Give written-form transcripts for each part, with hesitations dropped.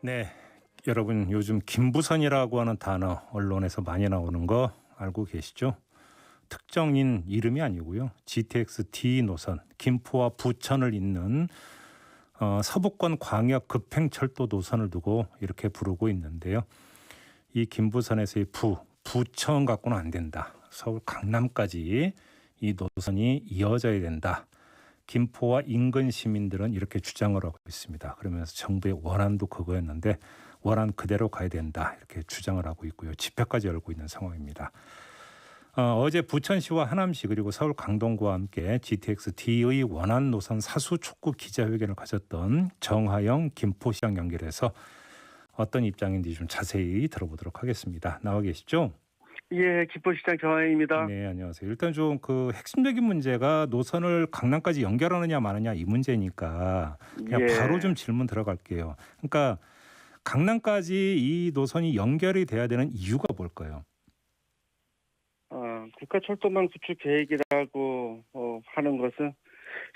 네, 여러분 요즘 김부선이라고 하는 단어 언론에서 많이 나오는 거 알고 계시죠? 특정인 이름이 아니고요. GTX D 노선, 김포와 부천을 잇는 서부권 광역 급행철도 노선을 두고 이렇게 부르고 있는데요. 이 김부선에서의 부천 갖고는 안 된다. 서울 강남까지 이 노선이 이어져야 된다. 김포와 인근 시민들은 이렇게 주장을 하고 있습니다. 그러면서 정부의 원안도 그거였는데 원안 그대로 가야 된다. 이렇게 주장을 하고 있고요. 집회까지 열고 있는 상황입니다. 어제 부천시와 하남시 그리고 서울 강동구와 함께 GTX D의 원안 노선 사수 촉구 기자회견을 가졌던 정하영 김포시장 연결해서 어떤 입장인지 좀 자세히 들어보도록 하겠습니다. 나와 계시죠? 예, 김포시장 정하영입니다. 네, 안녕하세요. 일단 좀 그 핵심적인 문제가 노선을 강남까지 연결하느냐 마느냐 이 문제니까 그냥 예. 바로 좀 질문 들어갈게요. 그러니까 강남까지 이 노선이 연결이 돼야 되는 이유가 뭘까요? 국가철도망 구축 계획이라고 하는 것은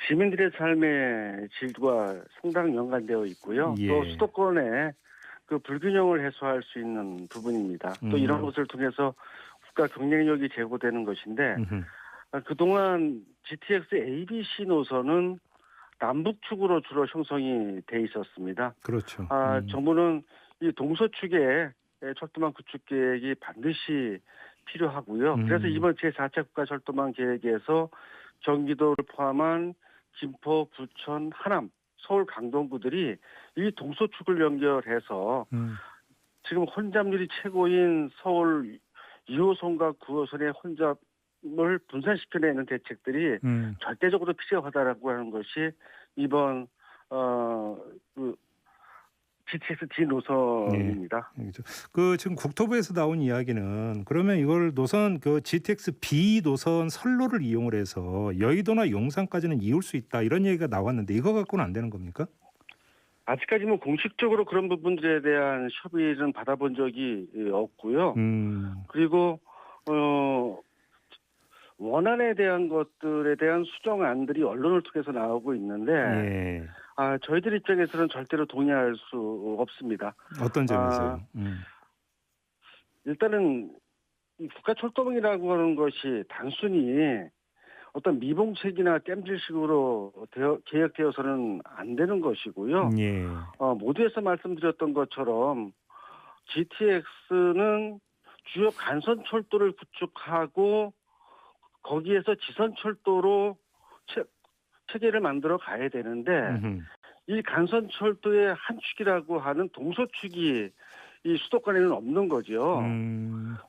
시민들의 삶의 질과 상당 연관되어 있고요. 예. 또 수도권의 그 불균형을 해소할 수 있는 부분입니다. 또 이런 것을 통해서 국가 경쟁력이 제고되는 것인데 그동안 GTX ABC 노선은 남북축으로 주로 형성이 돼 있었습니다. 그렇죠. 정부는 이 동서축에 철도망 구축 계획이 반드시 필요하고요. 그래서 이번 제4차 국가철도망 계획에서 경기도를 포함한 김포, 부천, 하남, 서울 강동구들이 이 동서축을 연결해서 지금 혼잡률이 최고인 서울 2호선과 9호선의 혼잡을 분산시켜내는 대책들이 절대적으로 필요하다라고 하는 것이 이번 GTX D 노선입니다. 네. 그 지금 국토부에서 나온 이야기는 그러면 이걸 노선 그 GTX B 노선 선로를 이용을 해서 여의도나 용산까지는 이을 수 있다 이런 얘기가 나왔는데 이거 갖고는 안 되는 겁니까? 아직까지 뭐 공식적으로 그런 부분들에 대한 협의는 받아본 적이 없고요. 그리고 원안에 대한 것들에 대한 수정안들이 언론을 통해서 나오고 있는데 예. 저희들 입장에서는 절대로 동의할 수 없습니다. 어떤 점에서요? 일단은 이 국가철도망이라고 하는 것이 단순히 어떤 미봉책이나 땜질식으로 계획되어서는 안 되는 것이고요. 예. 모두에서 말씀드렸던 것처럼 GTX는 주요 간선철도를 구축하고 거기에서 지선철도로 체계를 만들어 가야 되는데 이 간선철도의 한 축이라고 하는 동서축이 이 수도권에는 없는 거죠.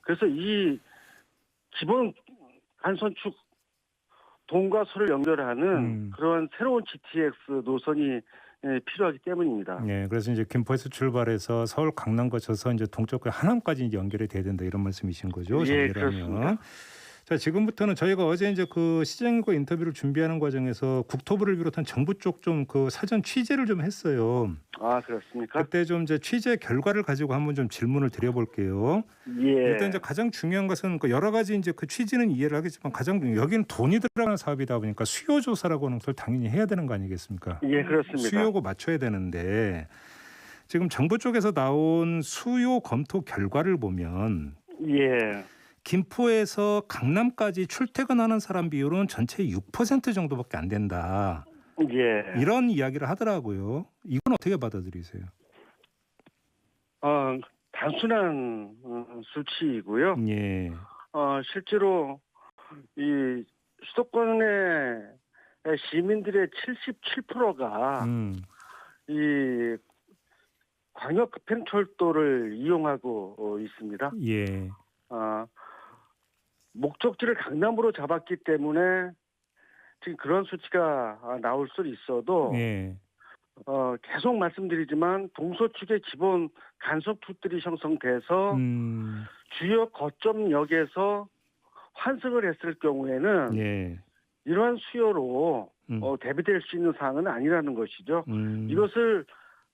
그래서 이 기본 간선축 동과 서를 연결하는 그런 새로운 GTX 노선이 필요하기 때문입니다. 네, 그래서 이제 김포에서 출발해서 서울 강남 거쳐서 이제 동쪽과 하남까지 이제 연결이 돼야 된다 이런 말씀이신 거죠? 예, 그렇습니다. 자, 지금부터는 저희가 어제 이제 그 시장과 인터뷰를 준비하는 과정에서 국토부를 비롯한 정부 쪽 좀 그 사전 취재를 좀 했어요. 그렇습니까? 그때 좀 이제 취재 결과를 가지고 한번 좀 질문을 드려볼게요. 예. 일단 이제 가장 중요한 것은 그 여러 가지 이제 그 취지는 이해를 하겠지만 가장 여기는 돈이 들어가는 사업이다 보니까 수요 조사라고 하는 걸 당연히 해야 되는 거 아니겠습니까? 예, 그렇습니다. 수요고 맞춰야 되는데 지금 정부 쪽에서 나온 수요 검토 결과를 보면 예. 김포에서 강남까지 출퇴근하는 사람 비율은 전체 6% 정도밖에 안 된다. 예. 이런 이야기를 하더라고요. 이건 어떻게 받아들이세요? 단순한 수치이고요. 예. 실제로 이 수도권의 시민들의 77%가 이 광역 급행철도를 이용하고 있습니다. 예. 목적지를 강남으로 잡았기 때문에 지금 그런 수치가 나올 수 있어도 예. 계속 말씀드리지만 동서축의 기본 간섭투들이 형성돼서 주요 거점역에서 환승을 했을 경우에는 예. 이러한 수요로 대비될 수 있는 사항은 아니라는 것이죠. 이것을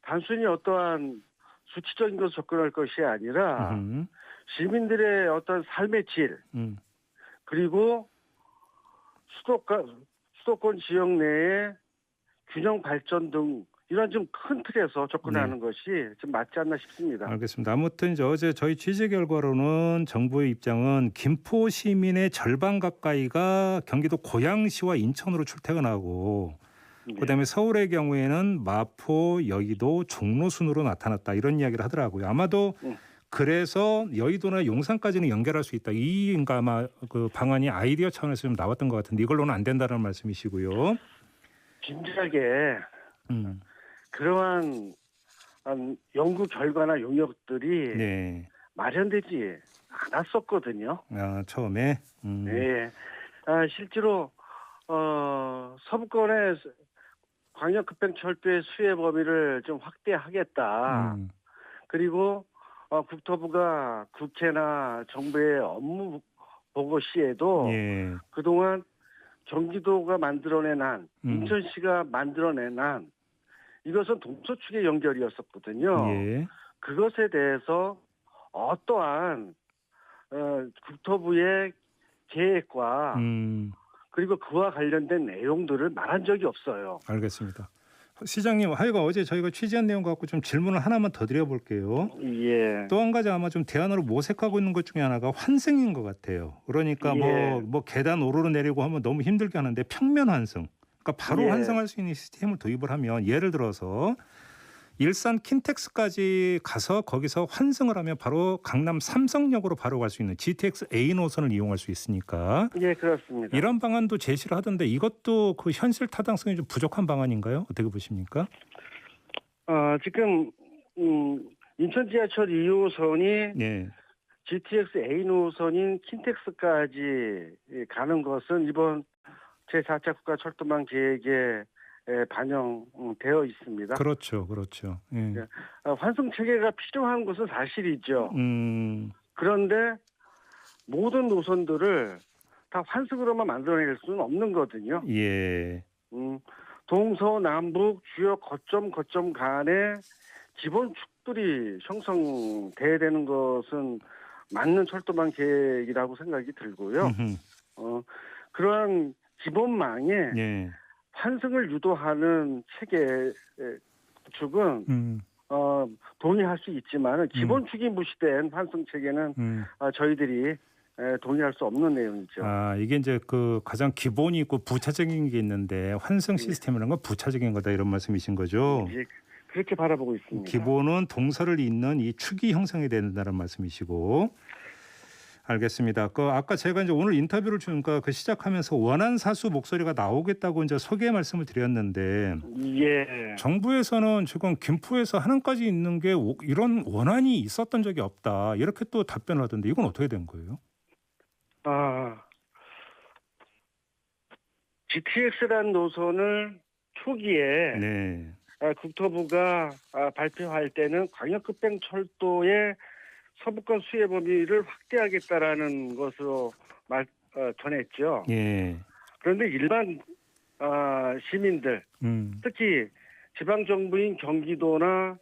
단순히 어떠한 수치적인 것을 접근할 것이 아니라 시민들의 어떤 삶의 질 그리고 수도권 지역 내의 균형 발전 등 이런 좀 큰 틀에서 접근하는 것이 좀 맞지 않나 싶습니다. 알겠습니다. 아무튼 이제 어제 저희 취재 결과로는 정부의 입장은 김포 시민의 절반 가까이가 경기도 고양시와 인천으로 출퇴근하고 그다음에 서울의 경우에는 마포, 여의도, 종로 순으로 나타났다 이런 이야기를 하더라고요. 아마도 그래서 여의도나 용산까지는 연결할 수 있다. 이인가 아마 그 방안이 아이디어 차원에서 좀 나왔던 것 같은데 이걸로는 안 된다는 말씀이시고요. 진지하게 그러한 연구 결과나 용역들이 네. 마련되지 않았었거든요. 아, 처음에. 네. 실제로 서부권의 광역급행철도의 수혜 범위를 좀 확대하겠다. 그리고 국토부가 국회나 정부의 업무 보고 시에도 예. 그동안 경기도가 만들어낸 한, 인천시가 만들어낸 한 이것은 동서축의 연결이었었거든요. 예. 그것에 대해서 어떠한 국토부의 계획과 그리고 그와 관련된 내용들을 말한 적이 없어요. 알겠습니다. 시장님, 하여간 어제 저희가 취재한 내용 갖고 좀 질문을 하나만 더 드려볼게요. 예. 또 한 가지 아마 좀 대안으로 모색하고 있는 것 중에 하나가 환승인 것 같아요. 그러니까 예. 뭐 계단 오르내리고 하면 너무 힘들게 하는데 평면 환승. 그러니까 바로 예. 환승할 수 있는 시스템을 도입을 하면 예를 들어서 일산 킨텍스까지 가서 거기서 환승을 하면 바로 강남 삼성역으로 바로 갈 수 있는 GTX A 노선을 이용할 수 있으니까 예, 그렇습니다. 이런 방안도 제시를 하던데 이것도 그 현실 타당성이 좀 부족한 방안인가요? 어떻게 보십니까? 지금 인천 지하철 2호선이 네. GTX A 노선인 킨텍스까지 가는 것은 이번 제4차 국가철도망 계획에 반영되어 있습니다. 그렇죠. 예. 환승 체계가 필요한 것은 사실이죠. 그런데 모든 노선들을 다 환승으로만 만들어낼 수는 없는 거거든요. 예. 동서남북 주요 거점 간에 기본 축들이 형성돼야 되는 것은 맞는 철도망 계획이라고 생각이 들고요. 그러한 기본망에 예. 환승을 유도하는 체계 구축은 동의할 수 있지만 기본 축이 무시된 환승 체계는 저희들이 동의할 수 없는 내용이죠. 이게 이제 그 가장 기본이 있고 부차적인 게 있는데 환승 시스템이라는 건 부차적인 거다 이런 말씀이신 거죠? 예, 그렇게 바라보고 있습니다. 기본은 동서를 잇는 이 축이 형성이 된다는 말씀이시고. 알겠습니다. 아까 제가 이제 오늘 인터뷰를 그러니까 시작하면서 원안 사수 목소리가 나오겠다고 이제 소개 말씀을 드렸는데 예. 정부에서는 지금 김포에서 하남까지 있는 게 이런 원안이 있었던 적이 없다 이렇게 또 답변을 하던데 이건 어떻게 된 거예요? GTX라는 노선을 초기에 네. 국토부가 발표할 때는 광역급행철도의 서부권 수혜 범위를 확대하겠다라는 것으로 전했죠. 예. 그런데 일반 시민들, 특히 지방 정부인 경기도나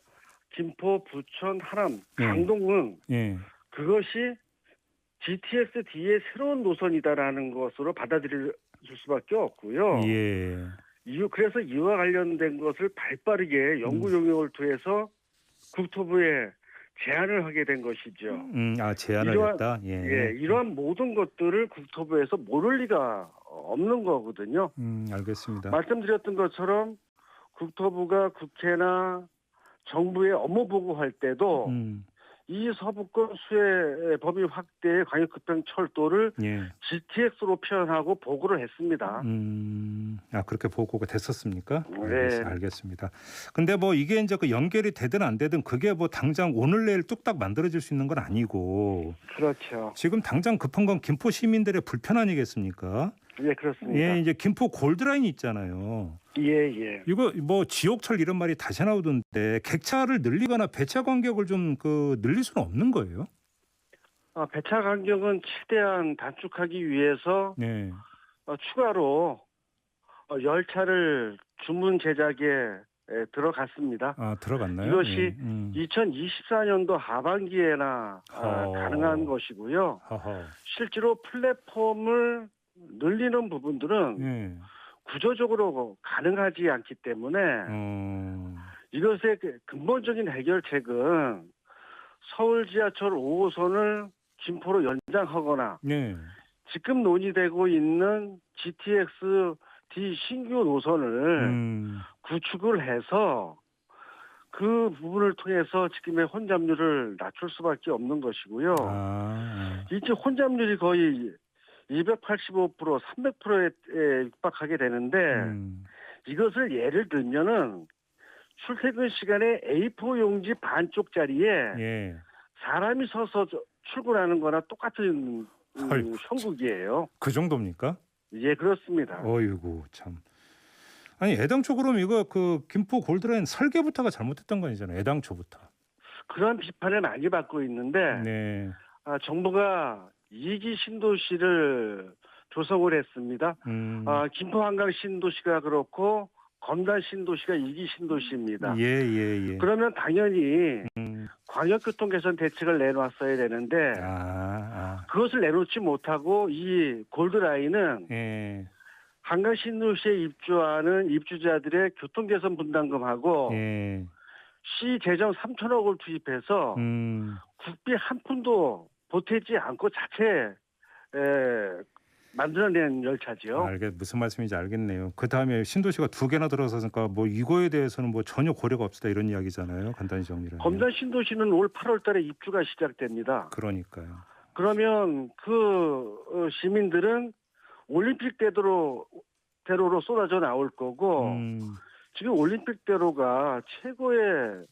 김포, 부천, 하남, 강동은 그것이 GTX-D의 새로운 노선이다라는 것으로 받아들일 수밖에 없고요. 예. 그래서 이와 관련된 것을 발빠르게 연구 용역을 통해서 국토부에 제안을 하게 된 것이죠. 제안을 했다. 예. 이러한 모든 것들을 국토부에서 모를 리가 없는 거거든요. 알겠습니다. 말씀드렸던 것처럼 국토부가 국회나 정부에 업무 보고할 때도 이 서부권 수혜 범위 확대의 광역급행철도를 GTX로 표현하고 보고를 했습니다. 그렇게 보고가 됐었습니까? 네. 알겠습니다. 근데 뭐 이게 이제 그 연결이 되든 안 되든 그게 뭐 당장 오늘 내일 뚝딱 만들어질 수 있는 건 아니고. 그렇죠. 지금 당장 급한 건 김포 시민들의 불편 아니겠습니까? 예, 그렇습니다. 예, 이제 김포 골드라인 있잖아요. 예. 이거 뭐 지옥철 이런 말이 다시 나오던데 객차를 늘리거나 배차 간격을 좀 늘릴 수는 없는 거예요? 배차 간격은 최대한 단축하기 위해서 추가로 열차를 주문 제작에 들어갔습니다. 들어갔나요? 이것이 2024년도 하반기에나 가능한 것이고요. 실제로 플랫폼을 늘리는 부분들은 구조적으로 가능하지 않기 때문에 이것의 근본적인 해결책은 서울 지하철 5호선을 김포로 연장하거나 네. 지금 논의되고 있는 GTX D 신규 노선을 구축을 해서 그 부분을 통해서 지금의 혼잡률을 낮출 수밖에 없는 것이고요. 이제 혼잡률이 거의 285%, 300%에 육박하게 되는데 이것을 예를 들면은 출퇴근 시간에 A4 용지 반쪽짜리에 예. 사람이 서서 출근하는 거나 똑같은 형국이에요. 그 정도입니까? 예, 그렇습니다. 어이구 참. 아니 애당초 그럼 이거 그 김포 골드라인 설계부터가 잘못됐던 거 아니잖아요. 애당초부터. 그런 비판을 많이 받고 있는데 네. 정부가 2기 신도시를 조성을 했습니다. 김포 한강 신도시가 그렇고 검단 신도시가 2기 신도시입니다. 예. 그러면 당연히 광역교통 개선 대책을 내놨어야 되는데 그것을 내놓지 못하고 이 골드라인은 예. 한강 신도시에 입주하는 입주자들의 교통 개선 분담금하고 예. 시 재정 3천억을 투입해서 국비 한 푼도 보태지 않고 자체 만들어낸 열차죠. 무슨 말씀인지 알겠네요. 그 다음에 신도시가 2개나 들어서니까 뭐 이거에 대해서는 뭐 전혀 고려가 없다 이런 이야기잖아요. 간단히 정리를. 검단 신도시는 올 8월달에 입주가 시작됩니다. 그러니까요. 그러면 그 시민들은 올림픽 대로로 쏟아져 나올 거고 지금 올림픽 대로가 최고의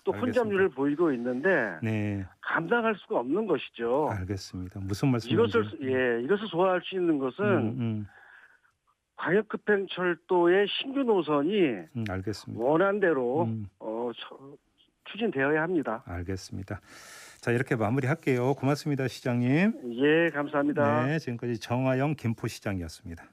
또 혼잡률을 보이고 있는데 네. 감당할 수가 없는 것이죠. 알겠습니다. 무슨 말씀인지. 이것을 소화할 수 있는 것은 광역급행철도의 신규 노선이 알겠습니다. 원안대로 추진되어야 합니다. 알겠습니다. 자, 이렇게 마무리할게요. 고맙습니다, 시장님. 예, 감사합니다. 네, 지금까지 정화영 김포시장이었습니다.